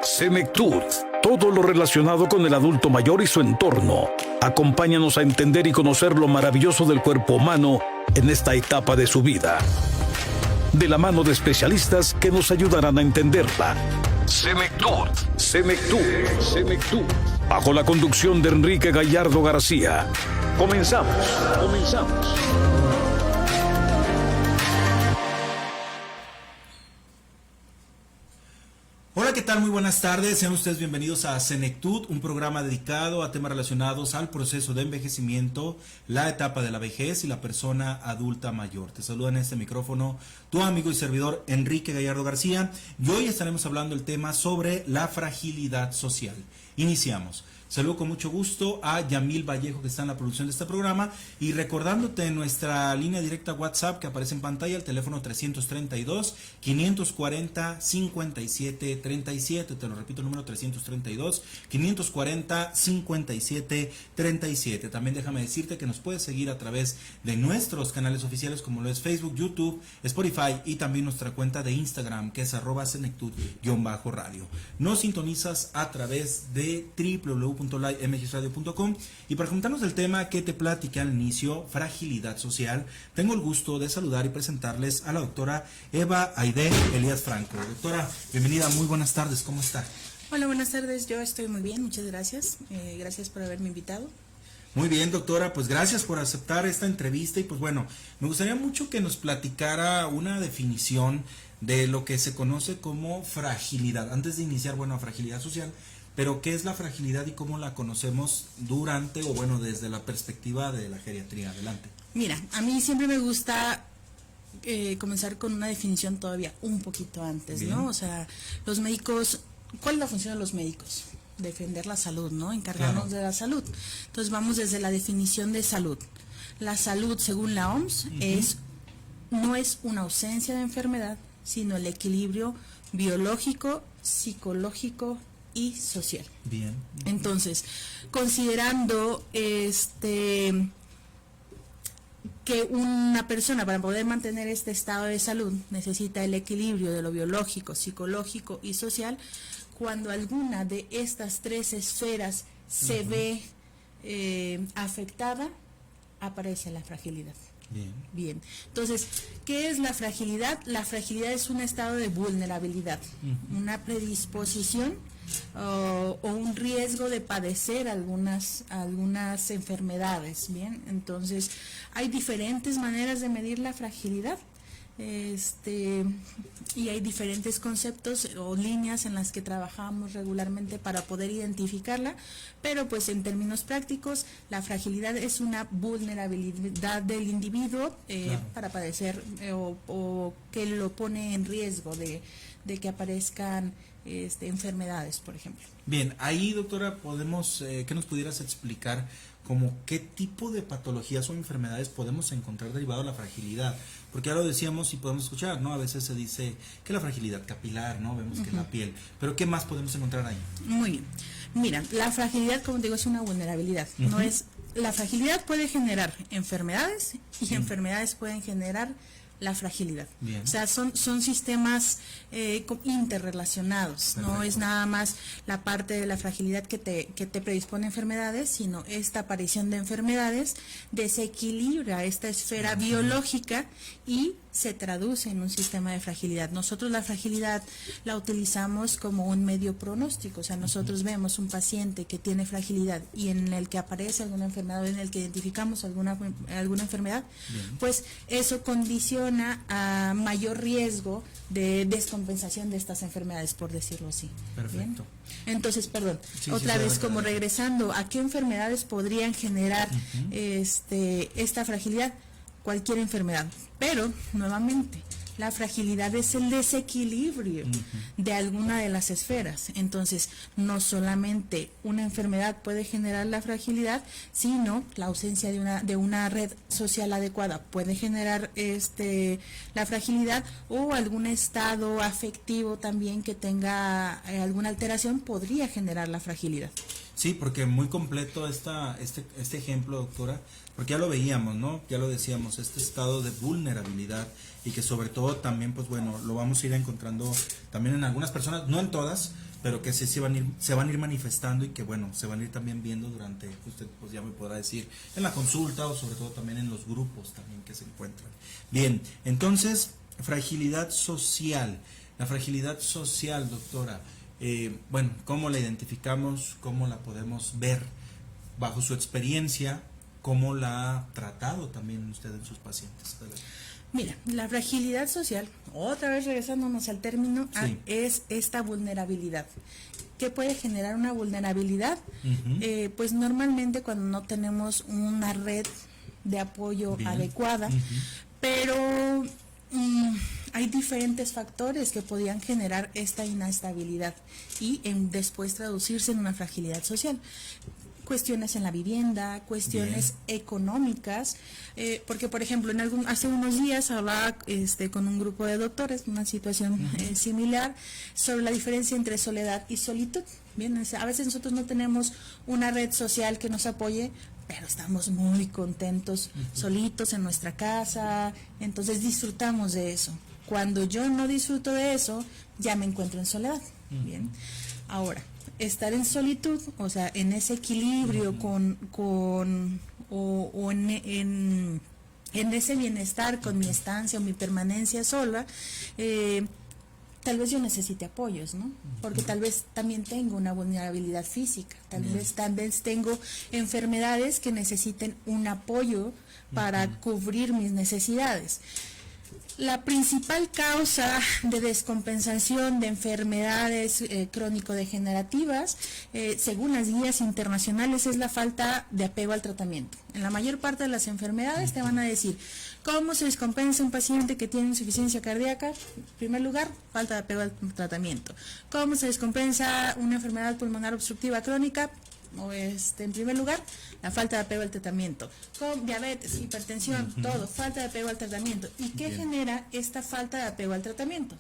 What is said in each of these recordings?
Senectud, todo lo relacionado con el adulto mayor y su entorno. Acompáñanos a entender y conocer lo maravilloso del cuerpo humano en esta etapa de su vida. De la mano de especialistas que nos ayudarán a entenderla. Senectud, Senectud, Senectud. Bajo la conducción de Enrique Gallardo García. Comenzamos. Hola, ¿qué tal? Muy buenas tardes. Sean ustedes bienvenidos a Senectud, un programa dedicado a temas relacionados al proceso de envejecimiento, la etapa de la vejez y la persona adulta mayor. Te saluda en este micrófono tu amigo y servidor Enrique Gallardo García y hoy estaremos hablando el tema sobre la fragilidad social. Iniciamos. Saludo con mucho gusto a Yamil Vallejo, que está en la producción de este programa, y recordándote nuestra línea directa WhatsApp que aparece en pantalla, el teléfono 332-540-5737, te lo repito, el número 332-540-5737. También déjame decirte que nos puedes seguir a través de nuestros canales oficiales como lo es Facebook, YouTube, Spotify y también nuestra cuenta de Instagram, que es @senectud_radio. Nos sintonizas a través de www.mxradio.com. Y para comentarnos del tema que te platiqué al inicio, fragilidad social, tengo el gusto de saludar y presentarles a la doctora Eva Aide Elías Franco. Doctora, bienvenida, muy buenas tardes, ¿cómo está? Hola, buenas tardes, yo estoy muy bien, muchas gracias. Gracias por haberme invitado. Muy bien, doctora, pues gracias por aceptar esta entrevista y pues bueno, me gustaría mucho que nos platicara una definición de lo que se conoce como fragilidad. Antes de iniciar, bueno, fragilidad social, pero ¿qué es la fragilidad y cómo la conocemos durante o bueno, desde la perspectiva de la geriatría? Adelante. Mira, a mí siempre me gusta comenzar con una definición todavía un poquito antes, Bien. ¿no? O sea, los médicos, ¿cuál es la función de los médicos? Defender la salud, ¿no? Encargarnos de la salud. Entonces vamos desde la definición de salud. La salud, según la OMS, no es una ausencia de enfermedad, sino el equilibrio biológico, psicológico y social. Bien. Entonces, considerando que una persona para poder mantener este estado de salud necesita el equilibrio de lo biológico, psicológico y social, cuando alguna de estas tres esferas se ve afectada, aparece la fragilidad. Bien. Entonces, ¿qué es la fragilidad? La fragilidad es un estado de vulnerabilidad, una predisposición o un riesgo de padecer algunas enfermedades. Bien, entonces hay diferentes maneras de medir la fragilidad. Y hay diferentes conceptos o líneas en las que trabajamos regularmente para poder identificarla, pero pues en términos prácticos la fragilidad es una vulnerabilidad del individuo para padecer o que lo pone en riesgo de que aparezcan enfermedades, por ejemplo. Bien, ahí doctora podemos, ¿qué nos pudieras explicar como qué tipo de patologías o enfermedades podemos encontrar derivado de la fragilidad? Porque ya lo decíamos y podemos escuchar, ¿no? A veces se dice que la fragilidad capilar, ¿no? Vemos que la piel, pero ¿qué más podemos encontrar ahí? Muy bien. Mira, la fragilidad, como te digo, es una vulnerabilidad. No es, la fragilidad puede generar enfermedades y enfermedades pueden generar la fragilidad. Bien. O sea, son sistemas interrelacionados. Perfecto. No es nada más la parte de la fragilidad que te predispone a enfermedades, sino esta aparición de enfermedades desequilibra esta esfera biológica y se traduce en un sistema de fragilidad. Nosotros la fragilidad la utilizamos como un medio pronóstico, o sea, nosotros vemos un paciente que tiene fragilidad y en el que aparece alguna enfermedad o en el que identificamos alguna enfermedad, pues eso condiciona a mayor riesgo de descompensación de estas enfermedades, por decirlo así. Perfecto. ¿Bien? Entonces, perdón, otra sí, vez sí, como regresando, ¿a qué enfermedades podrían generar esta fragilidad? Cualquier enfermedad, pero nuevamente la fragilidad es el desequilibrio de alguna de las esferas. Entonces, no solamente una enfermedad puede generar la fragilidad, sino la ausencia de una red social adecuada puede generar la fragilidad, o algún estado afectivo también que tenga alguna alteración podría generar la fragilidad. Sí, porque muy completo este ejemplo, doctora, porque ya lo veíamos, ¿no? Ya lo decíamos, este estado de vulnerabilidad, y que sobre todo también, pues bueno, lo vamos a ir encontrando también en algunas personas, no en todas, pero que sí se van a ir manifestando y que bueno, se van a ir también viendo durante, usted pues ya me podrá decir, en la consulta o sobre todo también en los grupos también que se encuentran. Bien, entonces, fragilidad social. La fragilidad social, doctora, bueno, ¿cómo la identificamos? ¿Cómo la podemos ver bajo su experiencia? ¿Cómo la ha tratado también usted en sus pacientes? Mira, la fragilidad social, otra vez regresándonos al término, Sí. es esta vulnerabilidad. ¿Qué puede generar una vulnerabilidad? Pues normalmente cuando no tenemos una red de apoyo Bien. adecuada, pero hay diferentes factores que podían generar esta inestabilidad y después traducirse en una fragilidad social. Cuestiones en la vivienda, cuestiones económicas, porque por ejemplo hace unos días hablaba con un grupo de doctores, una situación similar, sobre la diferencia entre soledad y solitud. Bien, a veces nosotros no tenemos una red social que nos apoye, pero estamos muy contentos solitos en nuestra casa, entonces disfrutamos de eso. Cuando yo no disfruto de eso, ya me encuentro en soledad. Bien, ahora, estar en solitud, o sea, en ese equilibrio en ese bienestar con mi estancia o mi permanencia sola, tal vez yo necesite apoyos, ¿no? Porque tal vez también tengo una vulnerabilidad física, tal vez tengo enfermedades que necesiten un apoyo para cubrir mis necesidades. La principal causa de descompensación de enfermedades crónico-degenerativas, según las guías internacionales, es la falta de apego al tratamiento. En la mayor parte de las enfermedades te van a decir, ¿cómo se descompensa un paciente que tiene insuficiencia cardíaca? En primer lugar, falta de apego al tratamiento. ¿Cómo se descompensa una enfermedad pulmonar obstructiva crónica? En primer lugar, la falta de apego al tratamiento. Con diabetes, hipertensión, todo, falta de apego al tratamiento. ¿Y qué genera esta falta de apego al tratamiento?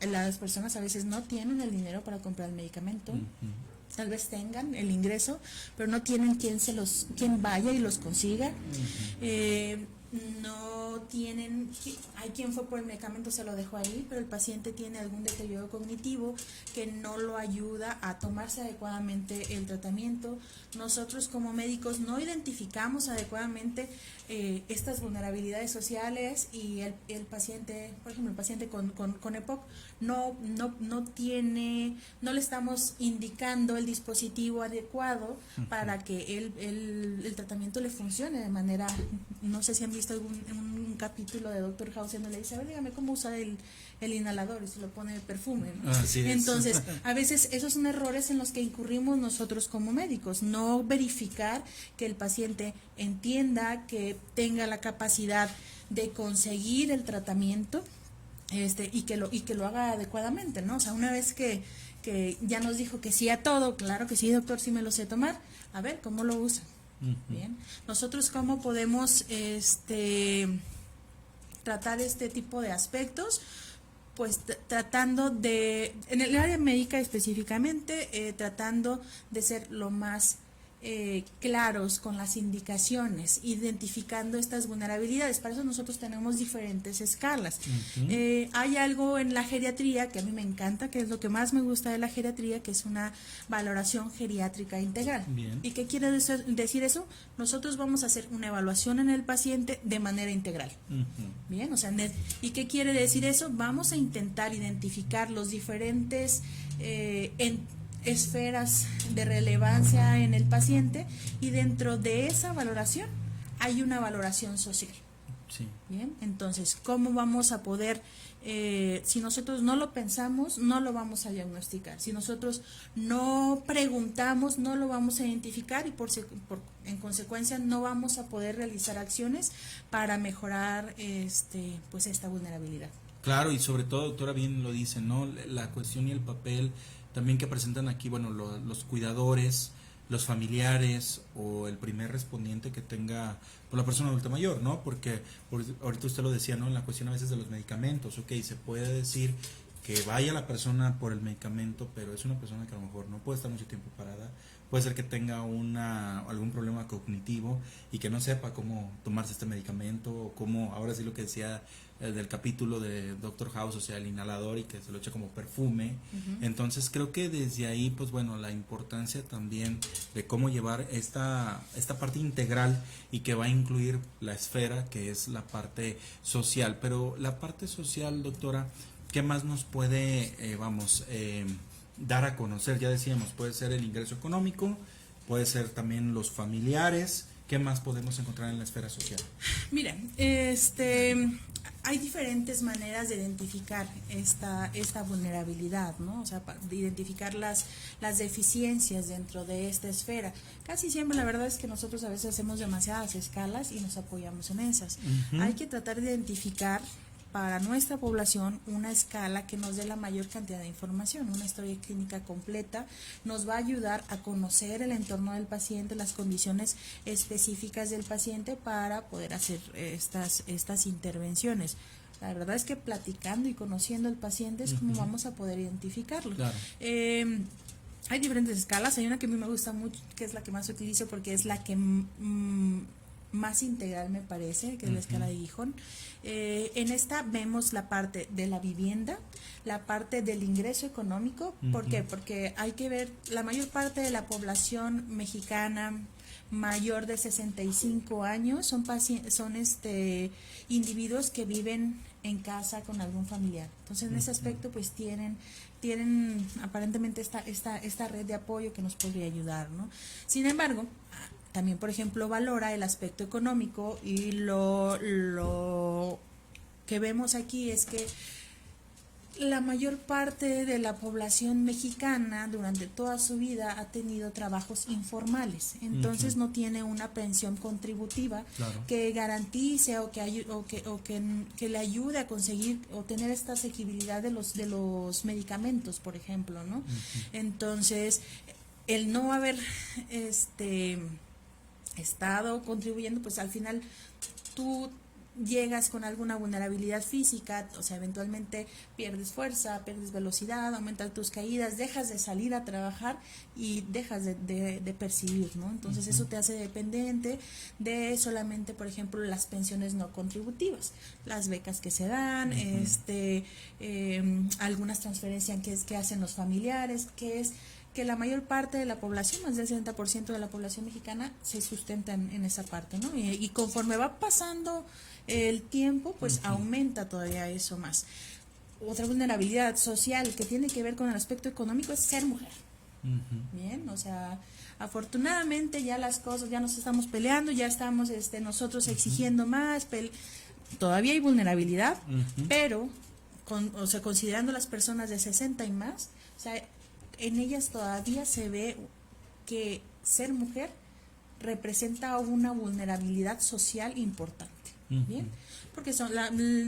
Las personas a veces no tienen el dinero para comprar el medicamento. Tal vez tengan el ingreso, pero no tienen quien vaya y los consiga. No tienen, hay quien fue por el medicamento, se lo dejó ahí, pero el paciente tiene algún deterioro cognitivo que no lo ayuda a tomarse adecuadamente el tratamiento. Nosotros como médicos no identificamos adecuadamente estas vulnerabilidades sociales y el paciente, por ejemplo, el paciente con EPOC no le estamos indicando el dispositivo adecuado para que el tratamiento le funcione de manera, no sé si han visto un capítulo de Dr. House donde le dice, a ver, dígame cómo usar el inhalador y se lo pone de perfume, ¿no? Así es. Entonces, a veces esos son errores en los que incurrimos nosotros como médicos, no verificar que el paciente entienda, que tenga la capacidad de conseguir el tratamiento y que lo haga adecuadamente, ¿no? O sea, una vez que ya nos dijo que sí a todo, claro que sí, doctor, sí me lo sé tomar, a ver, ¿cómo lo usa? Bien, nosotros cómo podemos tratar este tipo de aspectos, pues tratando de, en el área médica específicamente, tratando de ser lo más claros con las indicaciones, identificando estas vulnerabilidades. Para eso nosotros tenemos diferentes escalas. Hay algo en la geriatría que a mí me encanta, que es lo que más me gusta de la geriatría, que es una valoración geriátrica integral. Bien. ¿Y qué quiere decir eso? Nosotros vamos a hacer una evaluación en el paciente de manera integral. Bien, o sea, ¿y qué quiere decir eso? Vamos a intentar identificar los diferentes esferas de relevancia en el paciente y dentro de esa valoración hay una valoración social. Sí. Bien, entonces, ¿cómo vamos a poder, si nosotros no lo pensamos, no lo vamos a diagnosticar? Si nosotros no preguntamos, no lo vamos a identificar y en consecuencia no vamos a poder realizar acciones para mejorar pues esta vulnerabilidad. Claro, y sobre todo, doctora, bien lo dice, ¿no? La cuestión y el papel también que presentan aquí, bueno, los cuidadores, los familiares o el primer respondiente que tenga por la persona adulta mayor, ¿no? Porque ahorita usted lo decía, ¿no? En la cuestión a veces de los medicamentos, ok, se puede decir que vaya la persona por el medicamento, pero es una persona que a lo mejor no puede estar mucho tiempo parada, puede ser que tenga algún problema cognitivo y que no sepa cómo tomarse este medicamento, o cómo, ahora sí lo que decía del capítulo de Doctor House, o sea, el inhalador, y que se lo echa como perfume. Entonces creo que desde ahí, pues bueno, la importancia también de cómo llevar esta parte integral, y que va a incluir la esfera que es la parte social. Pero la parte social, doctora, ¿qué más nos puede, dar a conocer? Ya decíamos, puede ser el ingreso económico, puede ser también los familiares. ¿Qué más podemos encontrar en la esfera social? Mira, hay diferentes maneras de identificar esta vulnerabilidad, ¿no? O sea, de identificar las deficiencias dentro de esta esfera. Casi siempre la verdad es que nosotros a veces hacemos demasiadas escalas y nos apoyamos en esas. Hay que tratar de identificar para nuestra población una escala que nos dé la mayor cantidad de información. Una historia clínica completa nos va a ayudar a conocer el entorno del paciente, las condiciones específicas del paciente, para poder hacer estas intervenciones. La verdad es que platicando y conociendo al paciente es como vamos a poder identificarlo. Claro. Hay diferentes escalas. Hay una que a mí me gusta mucho, que es la que más utilizo porque es la que más integral me parece, que es la escala de Gijón. En esta vemos la parte de la vivienda, la parte del ingreso económico. ¿Por qué? Porque hay que ver, la mayor parte de la población mexicana mayor de 65 años son individuos que viven en casa con algún familiar. Entonces, en ese aspecto, pues tienen aparentemente esta red de apoyo que nos podría ayudar, ¿no? Sin embargo, también, por ejemplo, valora el aspecto económico, y lo que vemos aquí es que la mayor parte de la población mexicana durante toda su vida ha tenido trabajos informales, entonces no tiene una pensión contributiva que garantice o que le ayude a conseguir o tener esta asequibilidad de los medicamentos, por ejemplo, ¿no? Entonces, el no haber estado contribuyendo, pues al final tú llegas con alguna vulnerabilidad física, o sea, eventualmente pierdes fuerza, pierdes velocidad, aumentan tus caídas, dejas de salir a trabajar y dejas de percibir, ¿no? Entonces eso te hace dependiente de solamente, por ejemplo, las pensiones no contributivas, las becas que se dan, algunas transferencias que hacen los familiares, que es que la mayor parte de la población, más del 60% de la población mexicana, se sustenta en esa parte, ¿no? Y conforme va pasando el tiempo, pues aumenta todavía eso más. Otra vulnerabilidad social que tiene que ver con el aspecto económico es ser mujer. Bien, o sea, afortunadamente ya las cosas, ya nos estamos peleando, ya estamos nosotros exigiendo más, todavía hay vulnerabilidad, pero considerando las personas de 60 y más, o sea, en ellas todavía se ve que ser mujer representa una vulnerabilidad social importante, ¿bien? Porque son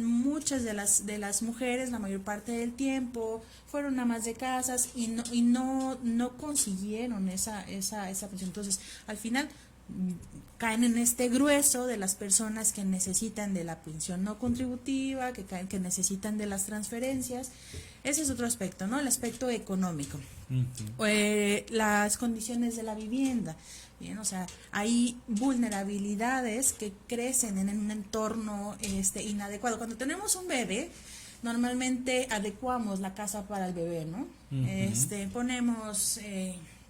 muchas de las mujeres, la mayor parte del tiempo, fueron amas de casas y no consiguieron esa pensión. Entonces, al final caen en este grueso de las personas que necesitan de la pensión no contributiva, que necesitan de las transferencias. Ese es otro aspecto, ¿no? El aspecto económico. Las condiciones de la vivienda. Bien, o sea, hay vulnerabilidades que crecen en un entorno inadecuado. Cuando tenemos un bebé, normalmente adecuamos la casa para el bebé, ¿no? Ponemos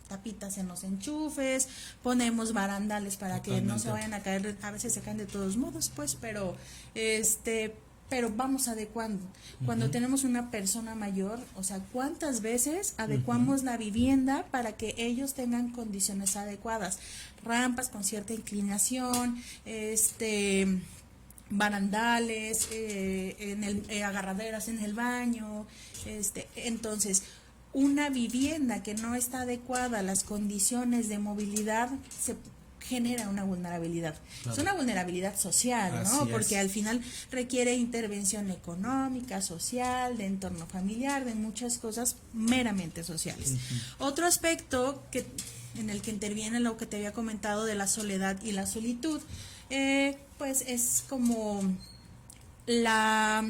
tapitas en los enchufes, ponemos barandales para que no se vayan a caer, a veces se caen de todos modos, pues, pero vamos adecuando. Cuando tenemos una persona mayor, o sea, ¿cuántas veces adecuamos la vivienda para que ellos tengan condiciones adecuadas? Rampas con cierta inclinación, barandales, agarraderas en el baño, entonces, una vivienda que no está adecuada a las condiciones de movilidad se genera una vulnerabilidad. Claro. Es una vulnerabilidad social, ¿no? Porque al final requiere intervención económica, social, de entorno familiar, de muchas cosas meramente sociales. Otro aspecto en el que interviene lo que te había comentado de la soledad y la solitud, pues es como la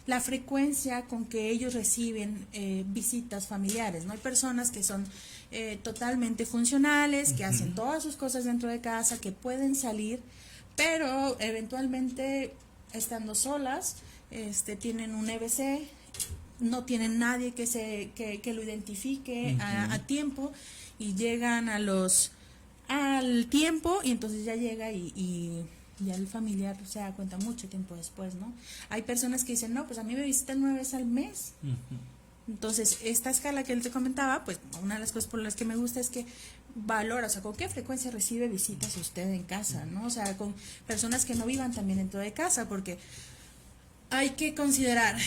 la frecuencia con que ellos reciben visitas familiares, ¿no? Hay personas que son totalmente funcionales, que hacen todas sus cosas dentro de casa, que pueden salir, pero eventualmente estando solas, tienen un EBC, no tienen nadie que lo identifique a tiempo, y llegan al tiempo, y entonces ya llega y ya el familiar se da cuenta mucho tiempo después, ¿no? Hay personas que dicen, no, pues a mí me visitan 9 veces al mes. Entonces, esta escala que él te comentaba, pues una de las cosas por las que me gusta es que valora, o sea, con qué frecuencia recibe visitas usted en casa, ¿no? O sea, con personas que no vivan también dentro de casa, porque hay que considerar,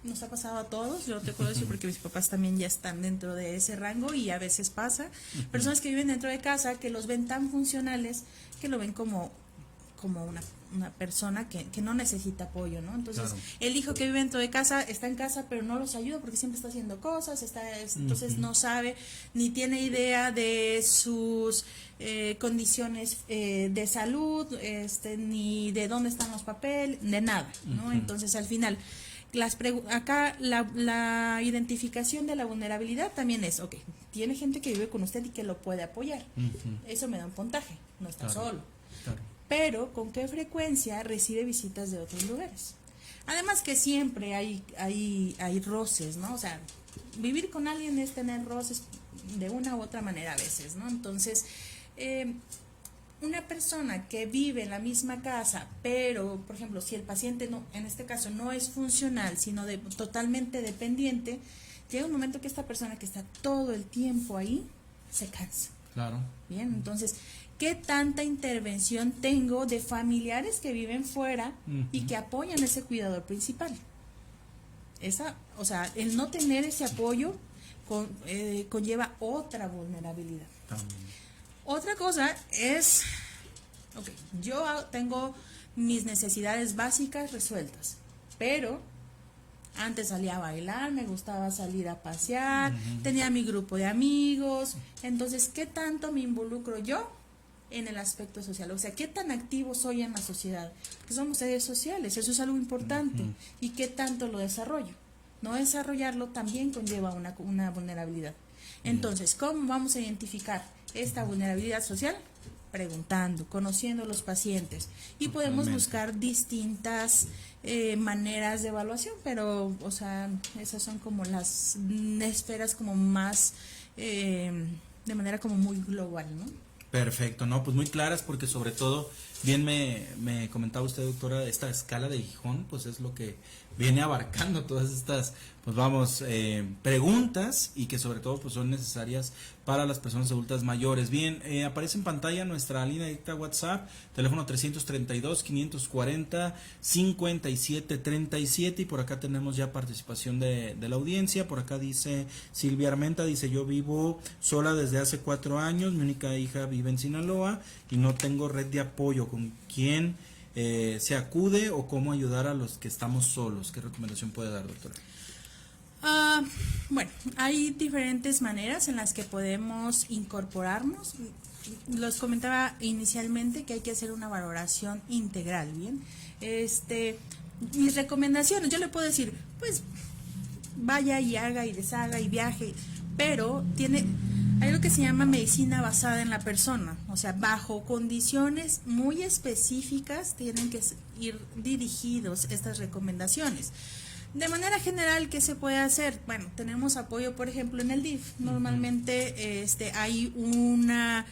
nos ha pasado a todos, yo te puedo decir porque mis papás también ya están dentro de ese rango y a veces pasa, personas que viven dentro de casa, que los ven tan funcionales, que lo ven como una persona que no necesita apoyo, ¿no? Entonces, claro, el hijo que vive dentro de casa está en casa, pero no los ayuda porque siempre está haciendo cosas, entonces no sabe ni tiene idea de sus condiciones de salud, ni de dónde están los papeles, de nada, ¿no? Entonces, al final, acá la identificación de la vulnerabilidad también es, ok, tiene gente que vive con usted y que lo puede apoyar, eso me da un puntaje, no está solo. Claro. Pero con qué frecuencia recibe visitas de otros lugares. Además que siempre hay roces, ¿no? O sea, vivir con alguien es tener roces de una u otra manera a veces, ¿no? Entonces, una persona que vive en la misma casa, pero, por ejemplo, si el paciente no, en este caso no es funcional, sino totalmente dependiente, llega un momento que esta persona que está todo el tiempo ahí se cansa. Claro. Bien, entonces, ¿qué tanta intervención tengo de familiares que viven fuera y que apoyan a ese cuidador principal? O sea, el no tener ese apoyo conlleva otra vulnerabilidad. Otra cosa es, ok, yo tengo mis necesidades básicas resueltas, pero antes salía a bailar, me gustaba salir a pasear, tenía mi grupo de amigos, entonces, ¿qué tanto me involucro yo en el aspecto social? O sea, ¿qué tan activo soy en la sociedad? Porque somos seres sociales, eso es algo importante. ¿Y qué tanto lo desarrollo? No desarrollarlo también conlleva una vulnerabilidad. Entonces, ¿cómo vamos a identificar esta vulnerabilidad social? Preguntando, conociendo a los pacientes. Y podemos buscar distintas maneras de evaluación, pero, o sea, esas son como las esferas como más, de manera como muy global, ¿no? Perfecto, no, pues muy claras, porque sobre todo, bien me comentaba usted, doctora, esta escala de Gijón, pues es lo que viene abarcando todas estas, pues vamos, preguntas, y que sobre todo pues son necesarias para las personas adultas mayores. Bien, aparece en pantalla nuestra línea directa WhatsApp, teléfono 332-540-5737, y por acá tenemos ya participación de la audiencia. Por acá dice Silvia Armenta, dice: yo vivo sola desde hace 4 años, mi única hija vive en Sinaloa y no tengo red de apoyo. ¿Con quién se acude o cómo ayudar a los que estamos solos? ¿Qué recomendación puede dar, doctora? Bueno, hay diferentes maneras en las que podemos incorporarnos. Los comentaba inicialmente que hay que hacer una valoración integral, ¿bien? Mis recomendaciones, yo le puedo decir, pues vaya y haga y deshaga y viaje, pero hay lo que se llama medicina basada en la persona, o sea, bajo condiciones muy específicas tienen que ir dirigidos estas recomendaciones. De manera general, ¿qué se puede hacer? Bueno, tenemos apoyo, por ejemplo, en el DIF. Normalmente hay una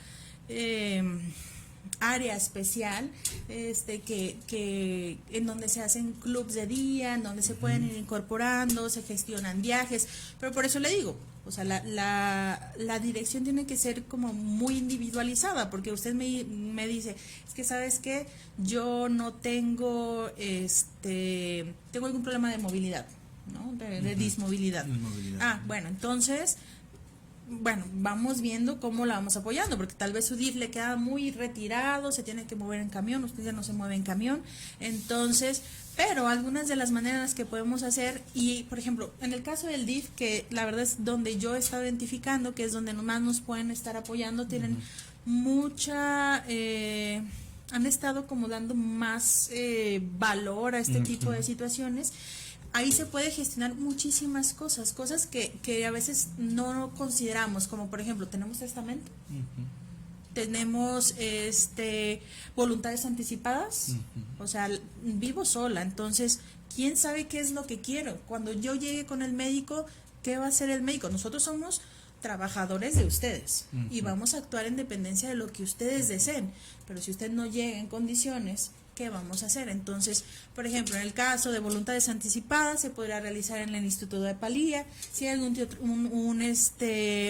área especial que en donde se hacen clubs de día, en donde se pueden ir incorporando, se gestionan viajes, pero por eso le digo, o sea, la dirección tiene que ser como muy individualizada, porque usted me dice, es que ¿sabes qué? Yo no tengo, tengo algún problema de movilidad, ¿no? De dismovilidad. Bueno, entonces, vamos viendo cómo la vamos apoyando, porque tal vez su DIF le queda muy retirado, se tiene que mover en camión, usted ya no se mueve en camión, entonces, pero algunas de las maneras que podemos hacer, y por ejemplo, en el caso del DIF, que la verdad es donde yo he estado identificando, que es donde más nos pueden estar apoyando, tienen han estado como dando más valor a este tipo de situaciones. ahí se puede gestionar muchísimas cosas que a veces no consideramos, como por ejemplo, tenemos testamento, tenemos voluntades anticipadas, o sea, vivo sola, entonces, ¿quién sabe qué es lo que quiero? Cuando yo llegue con el médico, ¿qué va a hacer el médico? Nosotros somos trabajadores de ustedes y vamos a actuar en dependencia de lo que ustedes deseen, pero si usted no llega en condiciones, ¿qué vamos a hacer? Entonces, por ejemplo, en el caso de voluntades anticipadas, se podrá realizar en el Instituto de Palía. Si hay algún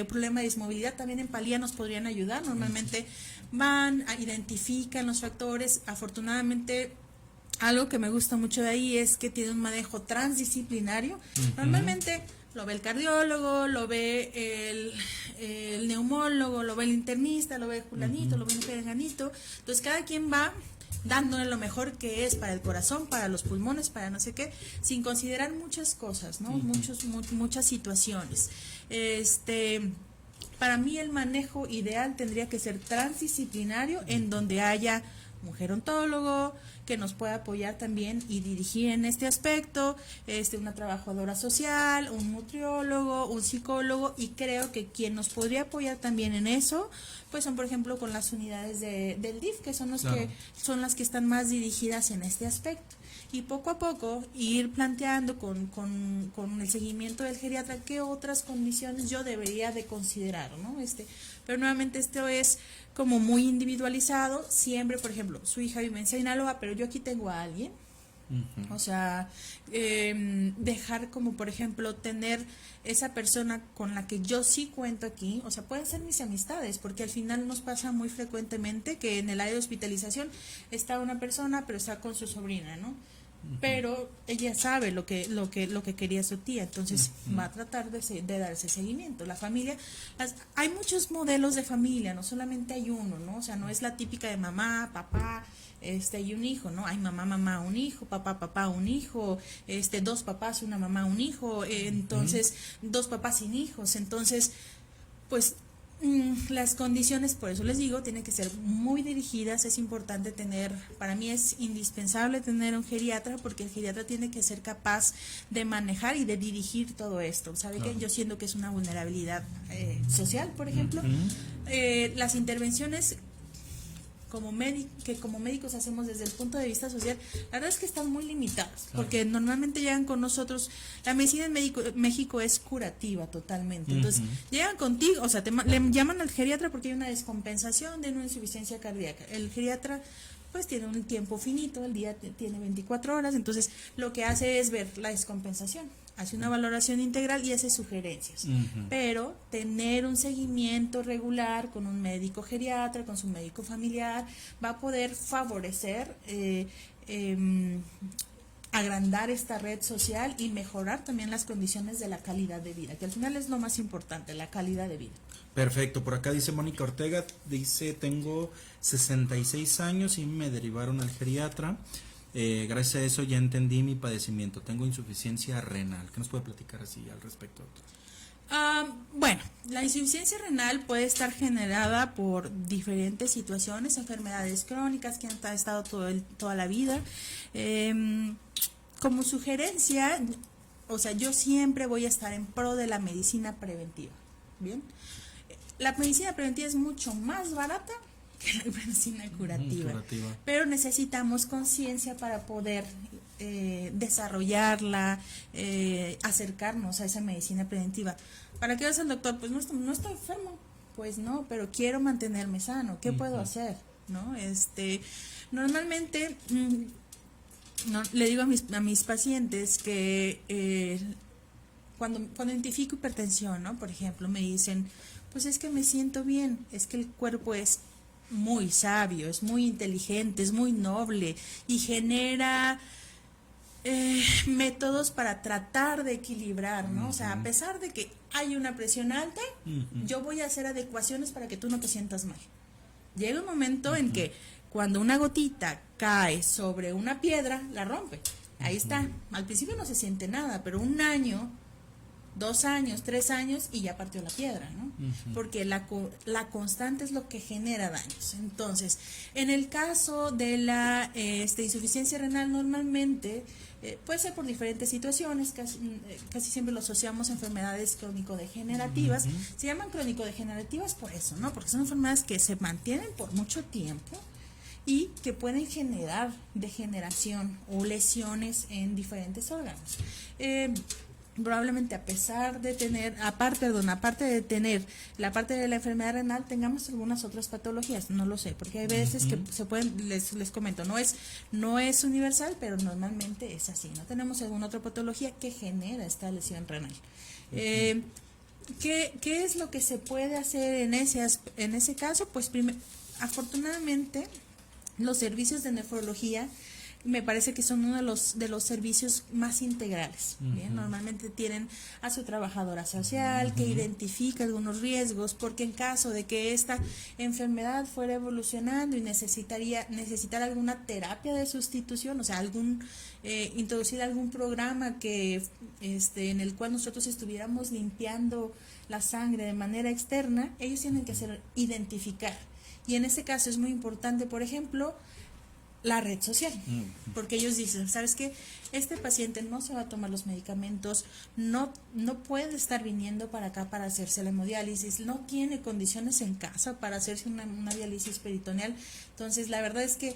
problema de dismovilidad, también en Palía nos podrían ayudar. Normalmente van, identifican los factores. Afortunadamente, algo que me gusta mucho de ahí es que tiene un manejo transdisciplinario. Normalmente lo ve el cardiólogo, lo ve el neumólogo, lo ve el internista, lo ve el fulanito, lo ve el perenganito. Entonces, cada quien va dándole lo mejor que es para el corazón, para los pulmones, para no sé qué, sin considerar muchas cosas, ¿no? Muchas situaciones. Para mí el manejo ideal tendría que ser transdisciplinario, en donde haya un gerontólogo que nos pueda apoyar también y dirigir en este aspecto, una trabajadora social, un nutriólogo, un psicólogo, y creo que quien nos podría apoyar también en eso, pues son por ejemplo con las unidades del DIF, que son las que están más dirigidas en este aspecto. Y poco a poco ir planteando con el seguimiento del geriatra qué otras condiciones yo debería de considerar, ¿no? Pero nuevamente esto es como muy individualizado. Siempre, por ejemplo, su hija vive en Sinaloa, pero yo aquí tengo a alguien. O sea, dejar como por ejemplo tener esa persona con la que yo sí cuento aquí, o sea, pueden ser mis amistades, porque al final nos pasa muy frecuentemente que en el área de hospitalización está una persona, pero está con su sobrina, ¿no? Pero ella sabe lo que quería su tía, entonces va a tratar de darse seguimiento. La familia, hay muchos modelos de familia, no solamente hay uno, ¿no? O sea, no es la típica de mamá, papá, y un hijo, ¿no? Hay mamá, un hijo, papá, un hijo, dos papás, una mamá, un hijo, entonces dos papás sin hijos, entonces, pues las condiciones, por eso les digo, tienen que ser muy dirigidas. Es importante para mí es indispensable tener un geriatra, porque el geriatra tiene que ser capaz de manejar y de dirigir todo esto. ¿Sabe qué? Yo siento que es una vulnerabilidad social, por ejemplo. Las intervenciones como médicos hacemos desde el punto de vista social, la verdad es que están muy limitadas, porque normalmente llegan con nosotros, la medicina en México es curativa totalmente, entonces llegan contigo, o sea, le llaman al geriatra porque hay una descompensación de una insuficiencia cardíaca. El geriatra pues tiene un tiempo finito, el día tiene 24 horas, entonces lo que hace es ver la descompensación, hace una valoración integral y hace sugerencias, pero tener un seguimiento regular con un médico geriatra, con su médico familiar, va a poder favorecer, agrandar esta red social y mejorar también las condiciones de la calidad de vida, que al final es lo más importante, la calidad de vida. Perfecto, por acá dice Mónica Ortega, dice, tengo 66 años y me derivaron al geriatra. Gracias a eso ya entendí mi padecimiento, tengo insuficiencia renal. ¿Qué nos puede platicar así al respecto, doctor? Bueno, la insuficiencia renal puede estar generada por diferentes situaciones, enfermedades crónicas que han estado toda la vida. Como sugerencia, o sea, yo siempre voy a estar en pro de la medicina preventiva, ¿bien? La medicina preventiva es mucho más barata que la medicina curativa. Pero necesitamos conciencia para poder desarrollarla, acercarnos a esa medicina preventiva. ¿Para qué vas al doctor? Pues no estoy enfermo, pues no, pero quiero mantenerme sano. ¿Qué puedo hacer? ¿No? Normalmente le digo a mis pacientes que cuando identifico hipertensión, ¿no? Por ejemplo, me dicen, pues es que me siento bien, es que el cuerpo es muy sabio, es muy inteligente, es muy noble y genera métodos para tratar de equilibrar, ¿no? O sea, a pesar de que hay una presión alta, yo voy a hacer adecuaciones para que tú no te sientas mal. Llega un momento en que cuando una gotita cae sobre una piedra, la rompe. Ahí está. Al principio no se siente nada, pero un año 2 años, 3 años y ya partió la piedra, ¿no? Porque la constante es lo que genera daños. Entonces, en el caso de la insuficiencia renal, normalmente puede ser por diferentes situaciones, casi siempre lo asociamos a enfermedades crónico-degenerativas. Se llaman crónico-degenerativas por eso, ¿no? Porque son enfermedades que se mantienen por mucho tiempo y que pueden generar degeneración o lesiones en diferentes órganos. Probablemente aparte de tener la parte de la enfermedad renal, tengamos algunas otras patologías, no lo sé, porque hay veces que se pueden, les comento, no es universal, pero normalmente es así, no tenemos alguna otra patología que genera esta lesión renal. ¿Qué es lo que se puede hacer en ese caso? Pues afortunadamente los servicios de nefrología me parece que son uno de los servicios más integrales. Bien, normalmente tienen a su trabajadora social que identifica algunos riesgos, porque en caso de que esta enfermedad fuera evolucionando y necesitar alguna terapia de sustitución, o sea, introducir algún programa que en el cual nosotros estuviéramos limpiando la sangre de manera externa, ellos tienen que identificar. Y en ese caso es muy importante, por ejemplo, la red social, porque ellos dicen, ¿sabes qué? Este paciente no se va a tomar los medicamentos, no puede estar viniendo para acá para hacerse la hemodiálisis, no tiene condiciones en casa para hacerse una diálisis peritoneal. Entonces, la verdad es que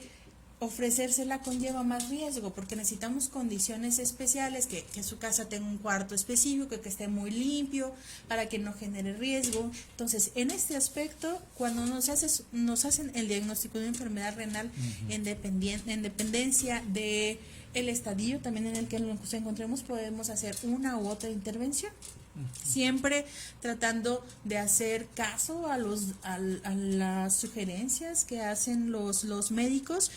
ofrecérsela conlleva más riesgo, porque necesitamos condiciones especiales, que su casa tenga un cuarto específico, que esté muy limpio, para que no genere riesgo. Entonces, en este aspecto, cuando nos hacen el diagnóstico de enfermedad renal en dependencia de el estadio también en el que nos encontremos, podemos hacer una u otra intervención. Siempre tratando de hacer caso a las sugerencias que hacen los médicos.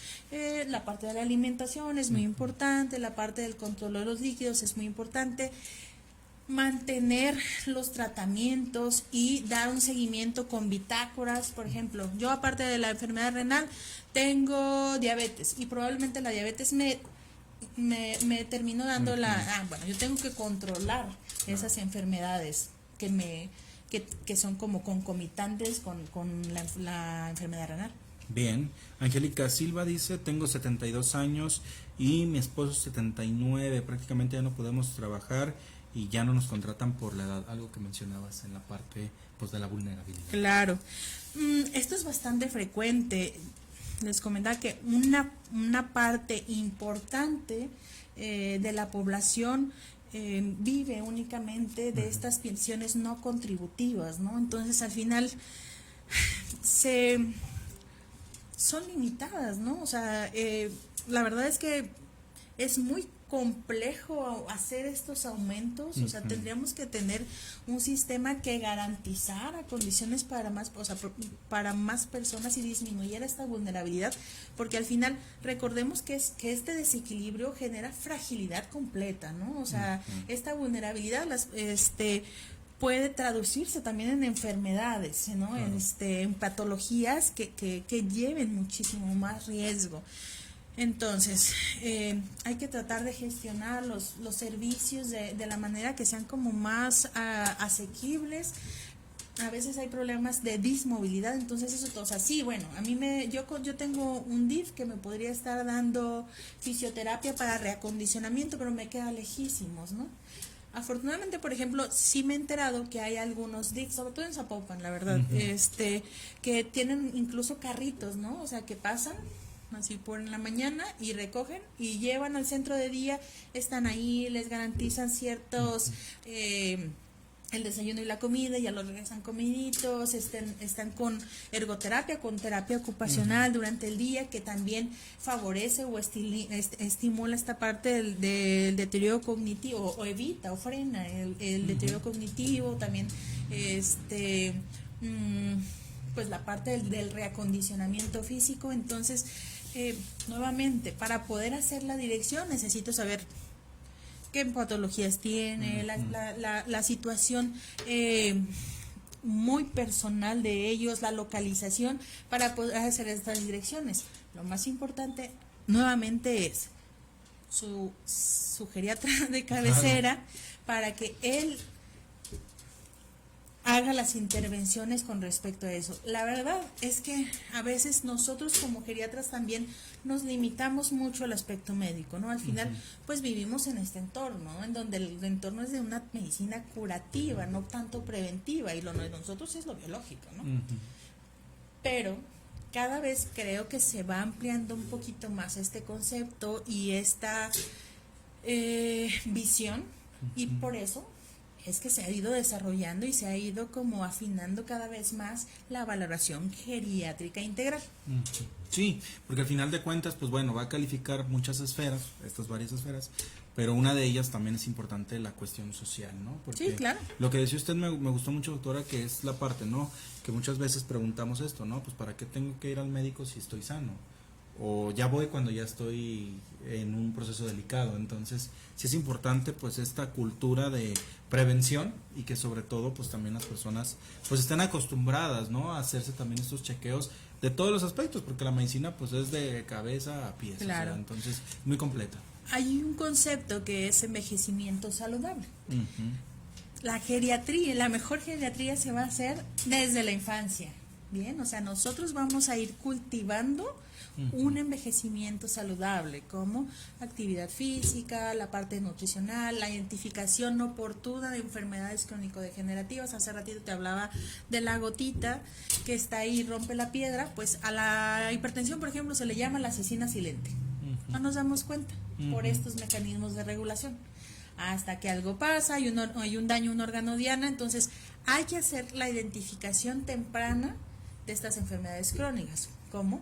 La parte de la alimentación es muy importante, la parte del control de los líquidos es muy importante, mantener los tratamientos y dar un seguimiento con bitácoras. Por ejemplo, yo aparte de la enfermedad renal tengo diabetes y probablemente la diabetes me terminó dando yo tengo que controlar esas enfermedades que son como concomitantes con la enfermedad renal. Bien, Angélica Silva dice, tengo 72 años y mi esposo 79, prácticamente ya no podemos trabajar y ya no nos contratan por la edad, algo que mencionabas en la parte de la vulnerabilidad. Claro, esto es bastante frecuente. Les comentaba que una parte importante de la población vive únicamente de estas pensiones no contributivas, ¿no? Entonces, al final son limitadas, ¿no? O sea, la verdad es que es muy complejo hacer estos aumentos. O sea, tendríamos que tener un sistema que garantizara condiciones para más personas y disminuyera esta vulnerabilidad, porque al final recordemos que este desequilibrio genera fragilidad completa, ¿no? O sea, esta vulnerabilidad puede traducirse también en enfermedades, ¿no? En patologías que lleven muchísimo más riesgo. Entonces, hay que tratar de gestionar los servicios de la manera que sean como más asequibles. A veces hay problemas de dismovilidad, entonces eso, o sea, sí, bueno, yo tengo un DIF que me podría estar dando fisioterapia para reacondicionamiento, pero me queda lejísimos, ¿no? Afortunadamente, por ejemplo, sí me he enterado que hay algunos DIF, sobre todo en Zapopan, la verdad, que tienen incluso carritos, ¿no? O sea, que pasan así por en la mañana y recogen y llevan al centro de día, están ahí, les garantizan ciertos el desayuno y la comida, ya los regresan comiditos, están con ergoterapia, con terapia ocupacional durante el día, que también favorece o estimula esta parte del deterioro cognitivo, o evita o frena el deterioro cognitivo, también pues la parte del reacondicionamiento físico. Entonces, nuevamente, para poder hacer la dirección necesito saber qué patologías tiene, la situación muy personal de ellos, la localización, para poder hacer estas direcciones. Lo más importante, nuevamente, es su geriatra de cabecera, para que él haga las intervenciones con respecto a eso. La verdad es que a veces nosotros como geriatras también nos limitamos mucho al aspecto médico, ¿no? Al final, pues vivimos en este entorno, ¿no? En donde el entorno es de una medicina curativa, no tanto preventiva, y lo de nosotros es lo biológico, ¿no? Pero cada vez creo que se va ampliando un poquito más este concepto y esta visión, y por eso es que se ha ido desarrollando y se ha ido como afinando cada vez más la valoración geriátrica integral. Sí, porque al final de cuentas, pues bueno, va a calificar muchas esferas, estas varias esferas, pero una de ellas también es importante la cuestión social, ¿no? Porque Sí, claro. lo que decía usted me gustó mucho, doctora, que es la parte, ¿no? Que muchas veces preguntamos esto, ¿no? Pues ¿para qué tengo que ir al médico si estoy sano? O ya voy cuando ya estoy en un proceso delicado. Entonces sí es importante pues esta cultura de prevención, y que sobre todo pues también las personas pues estén acostumbradas, ¿no? A hacerse también estos chequeos de todos los aspectos, porque la medicina pues es de cabeza a pies, Claro. o sea, entonces muy completa. Hay un concepto que es envejecimiento saludable. La geriatría, la mejor geriatría se va a hacer desde la infancia. Bien, o sea, nosotros vamos a ir cultivando un envejecimiento saludable, como actividad física, la parte nutricional, la identificación oportuna de enfermedades crónico-degenerativas. Hace ratito te hablaba de la gotita que está ahí, rompe la piedra. Pues a la hipertensión, por ejemplo, se le llama la asesina silente. No nos damos cuenta por estos mecanismos de regulación. Hasta que algo pasa, hay un daño a un órgano diana. Entonces hay que hacer la identificación temprana de estas enfermedades crónicas. ¿Cómo?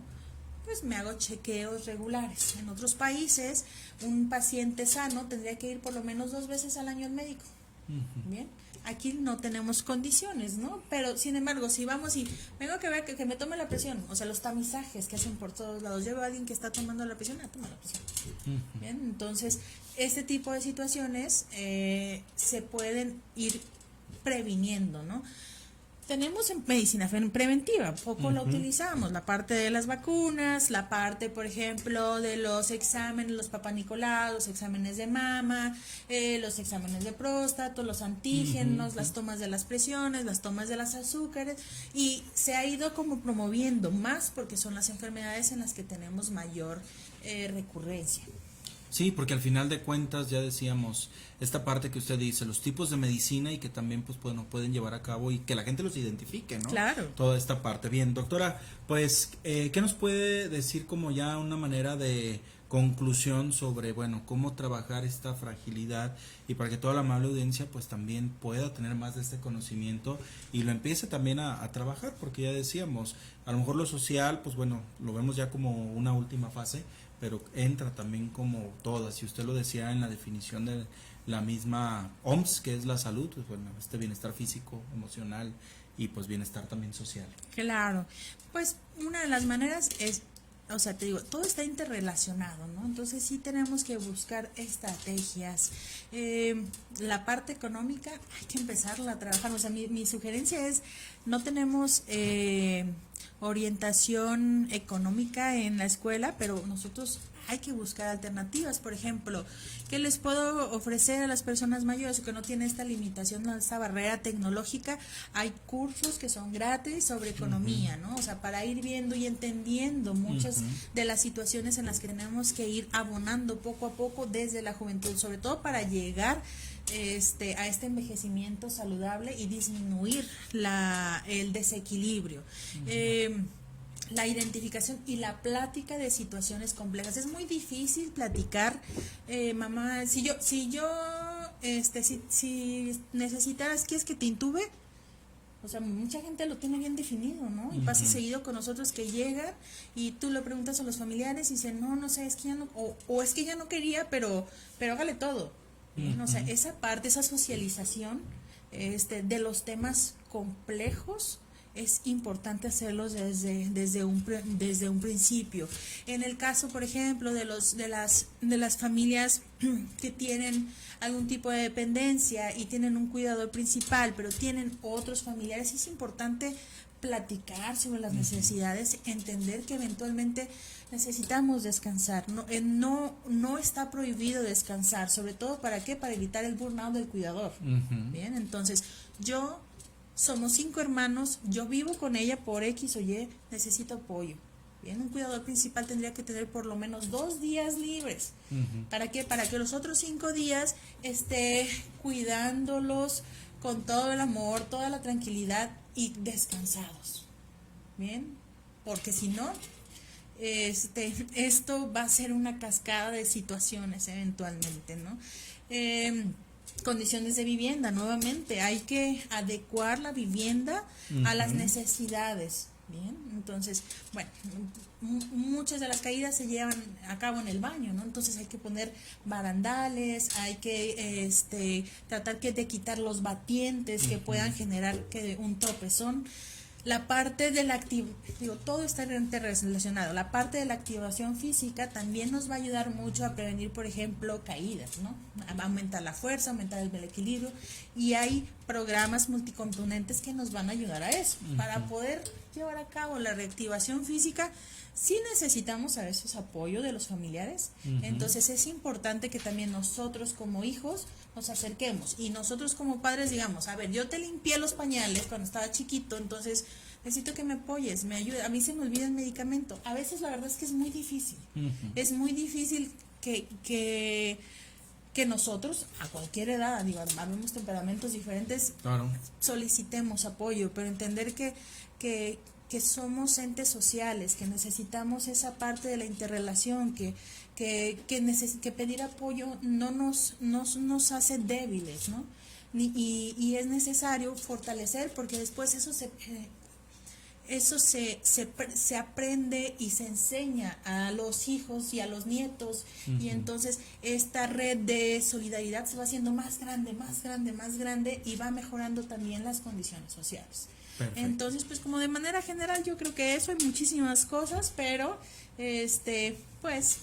Pues me hago chequeos regulares. En otros países, un paciente sano tendría que ir por lo menos 2 veces al año al médico. Bien, aquí no tenemos condiciones, ¿no? Pero sin embargo, si vamos y vengo que ver que me tome la presión, o sea, los tamizajes que hacen por todos lados, llevo a alguien que está tomando la presión, toma la presión. Bien, entonces este tipo de situaciones se pueden ir previniendo, ¿no? Tenemos en medicina preventiva, poco la utilizamos, la parte de las vacunas, la parte, por ejemplo, de los exámenes, los papanicolás, los exámenes de mama, los exámenes de próstata, los antígenos, las tomas de las presiones, las tomas de las azúcares, y se ha ido como promoviendo más porque son las enfermedades en las que tenemos mayor recurrencia. Sí, porque al final de cuentas ya decíamos esta parte que usted dice, los tipos de medicina, y que también pues bueno, pueden llevar a cabo y que la gente los identifique, ¿no? Claro. Toda esta parte. Bien, doctora, pues ¿qué nos puede decir como ya una manera de conclusión sobre, bueno, cómo trabajar esta fragilidad, y para que toda la amable audiencia pues también pueda tener más de este conocimiento y lo empiece también a trabajar? Porque ya decíamos, a lo mejor lo social, pues bueno, lo vemos ya como una última fase, pero entra también como todas, y usted lo decía en la definición de la misma OMS, que es la salud, pues bueno, este bienestar físico, emocional y pues bienestar también social. Claro, pues una de las maneras es, o sea, te digo, todo está interrelacionado, ¿no? Entonces sí tenemos que buscar estrategias. La parte económica hay que empezarla a trabajar. O sea, mi sugerencia es, no tenemos orientación económica en la escuela, pero nosotros hay que buscar alternativas. Por ejemplo, ¿qué les puedo ofrecer a las personas mayores que no tienen esta limitación, esta barrera tecnológica? Hay cursos que son gratis sobre economía, ¿no? O sea, para ir viendo y entendiendo muchas de las situaciones en las que tenemos que ir abonando poco a poco desde la juventud, sobre todo para llegar a este envejecimiento saludable y disminuir el desequilibro. La identificación y la plática de situaciones complejas. Es muy difícil platicar, mamá, si necesitaras, ¿quieres que te intube? O sea, mucha gente lo tiene bien definido, ¿no? Y pasa seguido con nosotros que llegan y tú le preguntas a los familiares y dicen, no sé, es que ya no, o es que ya no quería, pero hágale todo. Bien, o sea, esa parte, esa socialización de los temas complejos, es importante hacerlos desde un principio. En el caso, por ejemplo, de las familias que tienen algún tipo de dependencia y tienen un cuidador principal, pero tienen otros familiares, es importante platicar sobre las necesidades, entender que eventualmente necesitamos descansar. No está prohibido descansar, sobre todo ¿para qué? Para evitar el burnout del cuidador. Bien, entonces yo somos 5 hermanos, yo vivo con ella por X o Y, necesito apoyo. Bien, un cuidador principal tendría que tener por lo menos 2 días libres. ¿Para qué? Para que los otros 5 días esté cuidándolos con todo el amor, toda la tranquilidad y descansados. Bien, porque si no, esto va a ser una cascada de situaciones eventualmente, ¿no? Condiciones de vivienda, nuevamente, hay que adecuar la vivienda a las necesidades. Bien, entonces, bueno, muchas de las caídas se llevan a cabo en el baño, ¿no? Entonces hay que poner barandales, hay que tratar de quitar los batientes que puedan generar un tropezón. La parte de la todo está relacionado. La parte de la activación física también nos va a ayudar mucho a prevenir, por ejemplo, caídas, ¿no? Va a aumentar la fuerza, aumentar el equilibrio, y hay programas multicomponentes que nos van a ayudar a eso. Para poder llevar a cabo la reactivación física, sí necesitamos a veces apoyo de los familiares. Entonces es importante que también nosotros como hijos nos acerquemos, y nosotros como padres digamos, a ver, yo te limpié los pañales cuando estaba chiquito, entonces necesito que me apoyes, me ayudes, a mí se me olvida el medicamento. A veces la verdad es que es muy difícil, es muy difícil que nosotros a cualquier edad, digo, habemos temperamentos diferentes, claro, solicitemos apoyo, pero entender que somos entes sociales, que necesitamos esa parte de la interrelación, que pedir apoyo no nos hace débiles, ¿no? Y es necesario fortalecer, porque después eso se aprende y se enseña a los hijos y a los nietos, y entonces esta red de solidaridad se va haciendo más grande, más grande, más grande, y va mejorando también las condiciones sociales. Perfecto. Entonces, pues como de manera general yo creo que eso, hay muchísimas cosas, pero pues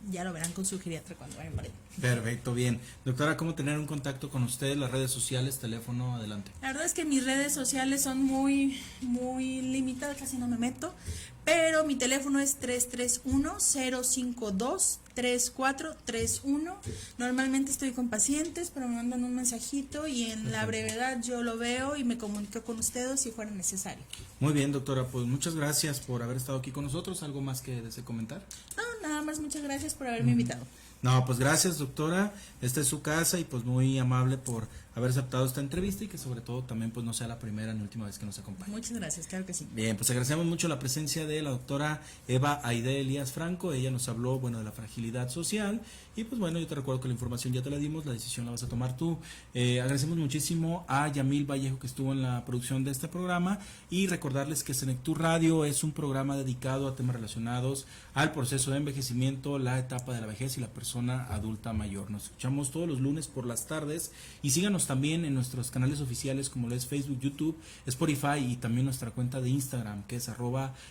ya lo verán con su geriatra cuando vayan para allá. Perfecto, bien. Doctora, ¿cómo tener un contacto con usted? Las redes sociales, teléfono, adelante. La verdad es que mis redes sociales son muy limitadas, casi no me meto, pero mi teléfono es 331-052-3431. Normalmente estoy con pacientes, pero me mandan un mensajito y en la brevedad yo lo veo y me comunico con ustedes si fuera necesario. Muy bien, doctora, pues muchas gracias por haber estado aquí con nosotros. ¿Algo más que desee comentar? No, nada más, muchas gracias por haberme invitado. No, pues gracias, doctora. Esta es su casa, y pues muy amable por haber aceptado esta entrevista, y que sobre todo también pues no sea la primera ni última vez que nos acompañe. Muchas gracias, claro que sí. Bien, pues agradecemos mucho la presencia de la doctora Eva Aide Elías Franco. Ella nos habló, bueno, de la fragilidad social, y pues bueno, yo te recuerdo que la información ya te la dimos, la decisión la vas a tomar tú. Agradecemos muchísimo a Yamil Vallejo, que estuvo en la producción de este programa, y recordarles que Senectud Radio es un programa dedicado a temas relacionados al proceso de envejecimiento, la etapa de la vejez y la persona adulta mayor. Nos escuchamos todos los lunes por las tardes, y síganos también en nuestros canales oficiales como lo es Facebook, YouTube, Spotify, y también nuestra cuenta de Instagram, que es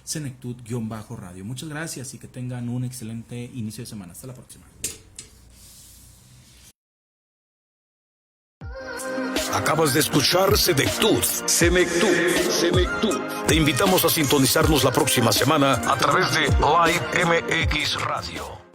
@senectud_radio. Muchas gracias y que tengan un excelente inicio de semana. Hasta la próxima. Acabas de escuchar Senectud. Te invitamos a sintonizarnos la próxima semana a través de Live MX Radio.